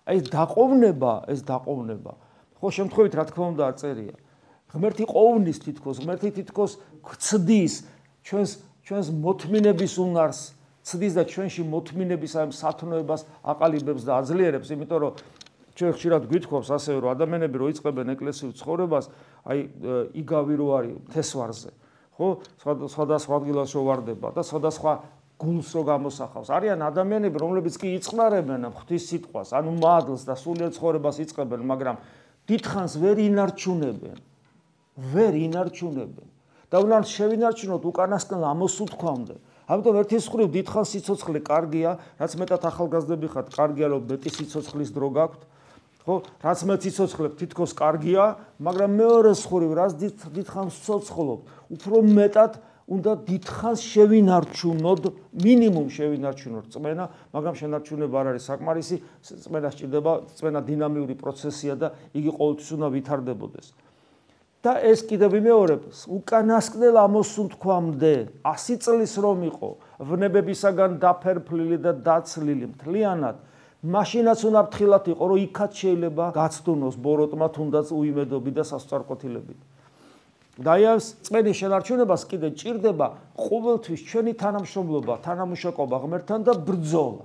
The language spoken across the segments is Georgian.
აი ეს დაყოვნება. ხო, შემთხვევით რა თქმა უნდა არ წერია. ღმერთი ყოვნის თითქოს, ღმერთი თითქოს გცდის ჩვენს მოთმინების უნარს, ცდის და ჩვენში მოთმინების ამ სათნოებას აყალიბებს და აძლიერებს, იმიტომ რომ ჩვენ ხშირად გვითხოვს ასევე რომ ადამიანები რო იწყებენ ეკლესიურ ცხოვრებას, აი იგავი რო არის თესვარზე, ხო? სხვადასხვა ადგილას რო ვარდება და სხვადასხვა გულს რო გამოსახავს. არიან ადამიანები, რომლებიც კი იწყნარებენ ღვთის სიტყვას, ანუ მადლს და სულიერ ცხოვრებას იწყებენ, მაგრამ დიდხანს ვერ ინარჩუნებენ. და უნდა შევინარჩუნოთ უკანასკნელ ამოსულთქვამდე. ამიტომ ერთის მხრივ დიდხანს სიცოცხლე კარგია, რაც მეტად ახალგაზრდები ხართ, კარგია რომ მეტი სიცოცხლის დრო გაქვთ. ხო, რაც მეტ სიცოცხლე თითქოს კარგია, მაგრამ მეორეს მხრივ რაც დიდხანს ცოცხლობთ, უფრო მეტად უნდა დიდხანს შევინარჩუნოთ, მინიმუმ შევინარჩუნოთ წმენა, მაგრამ შენარჩუნება არ არის საკმარისი, წმენა სჭირდება, წმენა დინამიური პროცესია და იგი ყოველთვის უნდა ვითარდებოდეს. და ეს კიდევ ვიმეორებ, უკანასკნელ ამოსუნთქვამდე 100 წლის რომ იყო ვნებებისაგან დაფერფლილი და დაცლილი მთლიანად, მაშინაც უნდა ფრთხილად იყო, რომ იქაც შეიძლება გაცდუნოს ბოროტმა თუნდაც უიმედობით და სასწარკვეთილებით. და აი ეს წმენის შენარჩუნებას კიდე ჭირდება ყოველთვის ჩვენი თანამშრომლობა, თანამშრომლობა ღმერთთან და ბრძოლა.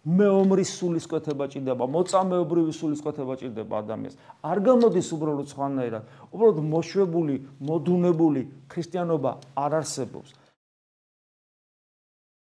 მეომრის სულისკვეთება ჭირდება, მოწამეობრივი სულისკვეთება ჭირდება ადამიანს. არ გამოდის უბრალოდ სხვანაირად, უბრალოდ მოშვებული, მოდუნებული ქრისტიანობა არ არსებობს.